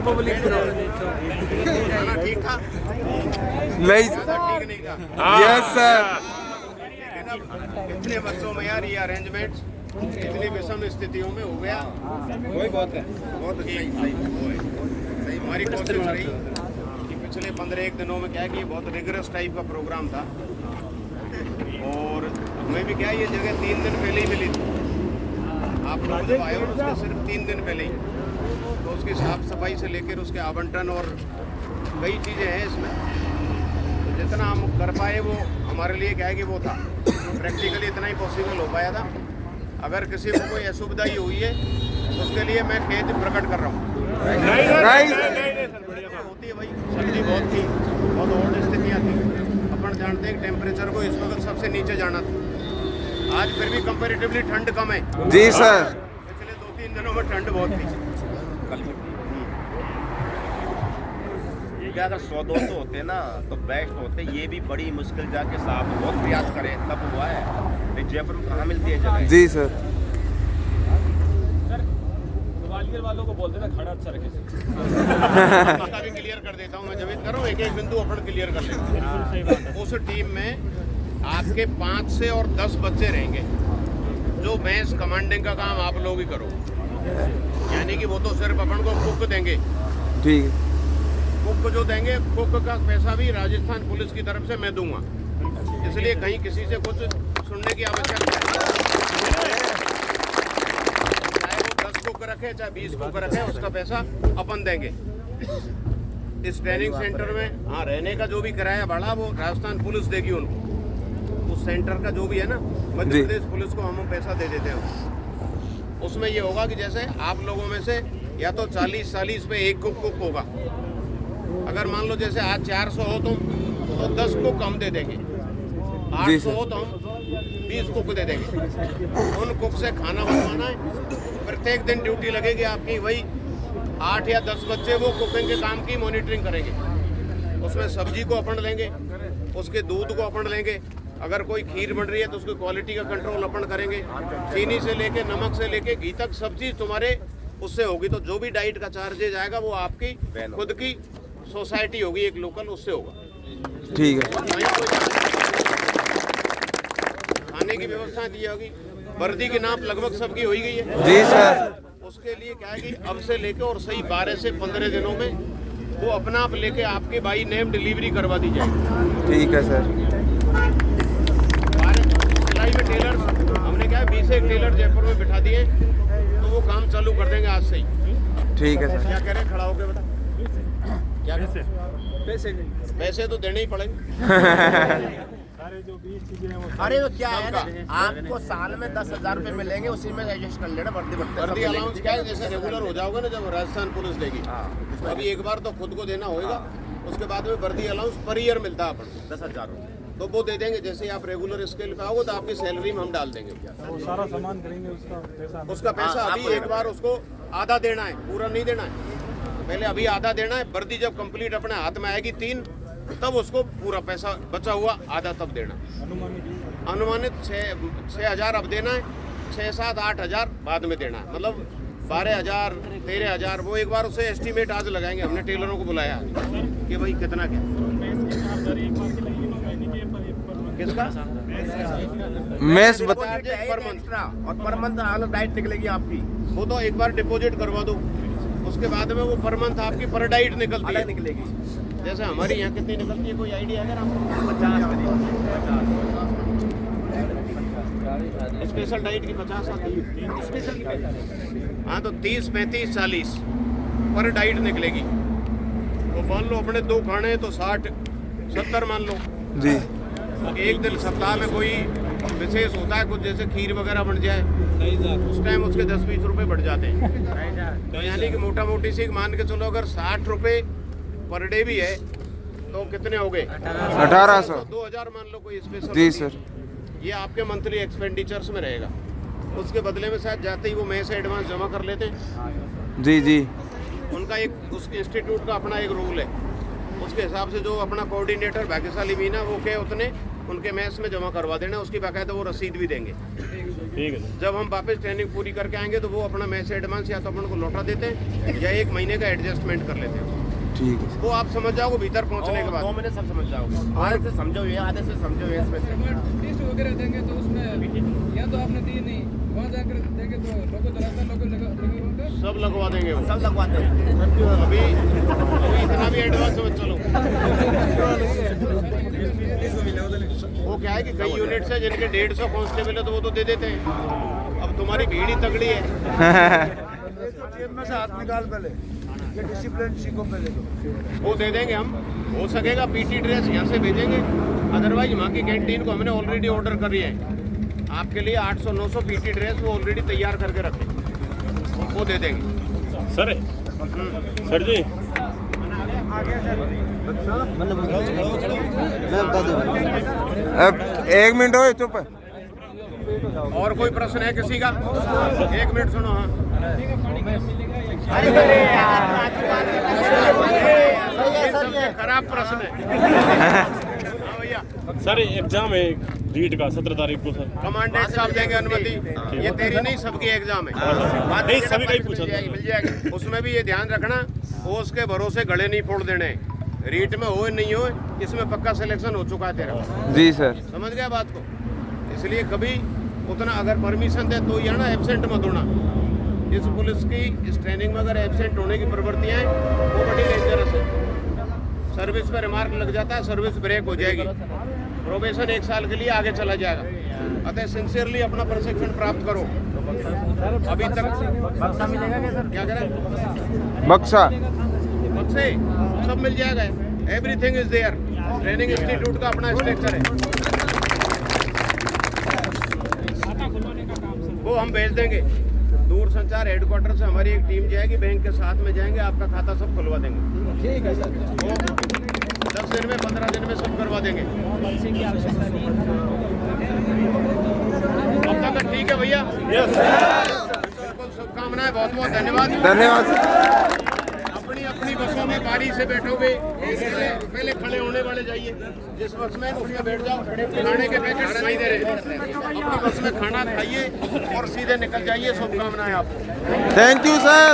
Public खाना ठीक था? नहीं ज़्यादा ठीक नहीं था। Yes sir. लेकिन अब इतने बच्चों में यार ये अरेंजमेंट इतनी विषम स्थितियों में हो गया, वही बहुत है। बहुत सही हमारी कोशिश रही कि पिछले 15 दिनों में क्या है कि ये बहुत रिगरस टाइप का प्रोग्राम था, और हमें भी क्या है ये जगह 3 दिन पहले ही मिली थी। आप लोग जब आए हो उसके सिर्फ 3 दिन पहले ही, तो उसकी साफ सफाई से लेकर उसके आवंटन और कई चीज़ें हैं इसमें, तो जितना हम कर पाए वो हमारे लिए क्या है कि वो था प्रैक्टिकली इतना ही पॉसिबल हो पाया था। अगर किसी को कोई असुविधा ही हुई है उसके लिए मैं खेद प्रकट कर रहा हूँ। नहीं होती है भाई, सर्दी बहुत थी, बहुत और स्थितियाँ थी, अपन जानते हैं कि टेम्परेचर को इस वक्त सबसे नीचे जाना था। आज फिर भी कंपैरेटिवली ठंड कम है। जी सर। पिछले 2-3 दिनों में ठंड बहुत थी। ये क्या अगर 100-200 होते ना तो बेस्ट होते, ये भी बड़ी मुश्किल जाके साहब बहुत प्रयास करे तब हुआ है। नहीं जयपुर में कहाँ मिलती है जगह? जी सर। ग्वालियर वालों को बोलते थे खड़ा अच्छा रखे। पता भी क्लियर कर देता हूँ मैं, जब करो एक एक बिंदु अपन क्लियर कर लेंगे। उस टीम में आपके 5 से और 10 बच्चे रहेंगे, जो मैच कमांडिंग का काम आप लोग ही करो, यानी कि वो तो सिर्फ अपन को कुक देंगे। ठीक है। कुक जो देंगे, कुक का पैसा भी राजस्थान पुलिस की तरफ से मैं दूंगा, इसलिए कहीं किसी से कुछ सुनने की आवश्यकता नहीं। चाहे वो 10 कुक रखे चाहे 20 कुक रखे, उसका पैसा अपन देंगे। इस ट्रेनिंग सेंटर में हाँ रहने का जो भी किराया बढ़ा वो राजस्थान पुलिस देगी उनको। उस सेंटर का जो भी है ना, मध्य प्रदेश पुलिस को हम पैसा दे देते हैं। उसमें ये होगा कि जैसे आप लोगों में से या तो 40-40 पे एक कुक होगा। अगर मान लो जैसे आज 400 हो तुम तो 10 कुक हम दे देंगे, 800 हो तो हम 20 कुक दे देंगे। उन कुक से खाना बनवाना है, प्रत्येक दिन ड्यूटी लगेगी आपकी, वही 8 या 10 बच्चे वो कुकिंग के काम की मॉनिटरिंग करेंगे। उसमें सब्जी को अपन लेंगे, उसके दूध को अपन लेंगे, अगर कोई खीर बन रही है तो उसकी क्वालिटी का कंट्रोल अपन करेंगे, चीनी से लेके नमक से लेके घी तक सब चीज़ तुम्हारे उससे होगी। तो जो भी डाइट का चार्जेज आएगा वो आपकी खुद की सोसाइटी होगी, एक लोकल, उससे होगा। ठीक है। खाने की व्यवस्था दी होगी। वर्दी की नाप लगभग सबकी हो ही गई है। जी सर। उसके लिए क्या है कि अब से लेके और सही 12 से 15 दिनों में वो अपना आप लेके आपके बाई नेम डिलीवरी करवा दी जाएगी। ठीक है सर। सिलाई में टेलर हमने क्या है 20 एक टेलर जयपुर में बिठा दिए, तो वो काम चालू कर देंगे आज से ही। ठीक है सर। क्या कह रहे हैं, खड़ा होके बता क्या पैसे तो देने ही पड़ेंगे। अरे वो क्या है ना, आपको साल में 10,000 रुपए मिलेंगे, उसी में एडजस्ट कर लेना वर्दी वर्दी अलाउंस क्या है, जैसे रेगुलर हो जाओगे ना जब राजस्थान पुलिस देगी, तो अभी एक बार तो खुद को देना होगा, उसके बाद में वर्दी अलाउंस पर ईयर मिलता है अपन 10,000 तो वो दे देंगे। जैसे ही आप रेगुलर स्केल पे आओगे तो आपकी सैलरी में हम डाल देंगे सारा सामान करेंगे उसका पैसा। अभी एक बार उसको आधा देना है, पूरा नहीं देना है, पहले अभी आधा देना है। वर्दी जब कंप्लीट अपने हाथ में आएगी 3, तब उसको पूरा पैसा बचा हुआ आधा तब देना। अनुमानित 6,000 अब देना है, 6-7-8,000 बाद में देना है, मतलब 12,000 13,000। वो एक बार उसे एस्टीमेट आज लगाएंगे, हमने टेलरों को बुलाया कि भाई कितना क्या किसका मेस पर मंथ और पर मंथ अलग डाइट निकलेगी आपकी, वो तो एक बार डिपॉजिट करवा दो, उसके बाद में वो पर मंथ आपकी पर डाइट निकलती है। निकलेगी। जैसे हमारी यहाँ कितनी निकलती है, कोई आइडिया है आपको? 50 स्पेशल डाइट की 50 आती है स्पेशल। हाँ तो 30, 35, 40 पर डाइट निकलेगी। तो मान लो अपने 2 खाने तो 60, 70 मान लो जी। एक दिन सप्ताह में कोई विशेष होता है कुछ, जैसे खीर वगैरह बन जाए, उस टाइम उसके 10-20 रुपये बढ़ जाते हैं। तो यानी कि मोटा मोटी सी मान के चलो, अगर 60 रुपये पर डे भी है तो कितने हो गए? 1800। 2,000 मान लो कोई स्पेशल। जी सर। ये आपके मंथली एक्सपेंडिचर्स में रहेगा। उसके बदले में शायद जाते ही वो मैं से एडवांस जमा कर लेते हैं। जी जी। उनका एक उस इंस्टीट्यूट का अपना एक रूल है, उसके हिसाब से जो अपना कोऑर्डिनेटर भाग्यशाली मीना वो के उतने उनके मैस में जमा करवा देना, उसकी बाकायदा वो रसीद भी देंगे। ठीक है सर। जब हम वापस ट्रेनिंग पूरी करके आएंगे तो वो अपना मैस एडवांस या तो अपन को लौटा देते हैं या 1 महीने का एडजस्टमेंट कर लेते हैं। ठीक है वो आप समझ जाओगे भीतर पहुंचने के 2 बाद। महीने सब समझ जाओगे, आधे से समझो ये, आधे से समझो ये, इसमें से टेस्ट वगैरह देंगे तो उसमें या तो आपने दी नहीं, वहाँ जाकर देंगे तो लोगों तो रास्ता लोगों लगा सब लगवा देंगे वो। सब लगवाते हैं। अभी इतना भी एडवांस मत चलो। वो क्या है कि कई यूनिट्स है जिनके 150 कांस्टेबल है तो वो तो दे देते हैं। अब तुम्हारी भीड़ ही तगड़ी है। जेब में से हाथ निकाल पहले, ये डिसिप्लिन सीखो पहले तो। वो दे देंगे हम, हो सकेगा पीटी ड्रेस यहाँ से भेजेंगे, अदरवाइज वहाँ की कैंटीन को हमने ऑलरेडी ऑर्डर कर लिया है। आपके लिए 800-900 पीटी ड्रेस वो ऑलरेडी तैयार करके रखे, वो दे देंगे। सर सर जी अब 1 मिनट हो चुप है। और कोई प्रश्न है किसी का? 1 मिनट सुनो। हाँ, ये सबसे खराब प्रश्न है। हाँ भैया, सर एग्जाम है रीट का 17 तारीख को सर। कमांडेंट साहब देंगे अनुमति। ये तेरी नहीं, सबकी एग्जाम है। नहीं सभी का ही पूछा था। मिल जाएगी। उसमें भी ये ध्यान रखना, ओस के भरोसे गले नहीं फोड़ देने। रीट में हो नहीं हो, इसमें पक्का सिलेक्शन हो चुका है तेरा। जी सर। समझ गया बात को? इसलिए कभी उतना अगर परमिशन दे तो ही है ना, एब्सेंट मत होना। इस पुलिस की इस ट्रेनिंग में अगर एब्सेंट होने की प्रवृत्तियाँ हैं वो बड़ी डेंजरस है। सर्विस पर रिमार्क लग जाता है, सर्विस ब्रेक हो जाएगी, प्रोबेशन 1 साल के लिए आगे चला जाएगा। अतः सिंसियरली अपना प्रशिक्षण प्राप्त करो। अभी तक क्या करें? बक्सा बक्से सब मिल जाएगा, everything is there. Training institute का अपना स्ट्रक्चर है, वो हम भेज देंगे। दूर संचार हेडक्वार्टर से हमारी एक टीम जाएगी, बैंक के साथ में जाएंगे, आपका खाता सब खुलवा देंगे। ठीक है सर। वो 10 दिन में 15 दिन में सब करवा देंगे। अब तक ठीक है भैया? बिल्कुल, शुभकामनाएं, बहुत बहुत धन्यवाद। धन्यवाद। अपनी अपनी बसों में बारी से बैठोगे, पहले खड़े होने वाले जाइए। जिस बस में उसमें बैठ जाओ, खाने के पैकेट सुनाई दे रहे हैं। अपनी बस में खाना खाइए और सीधे निकल जाइए। शुभकामनाएं आपको। Thank you sir.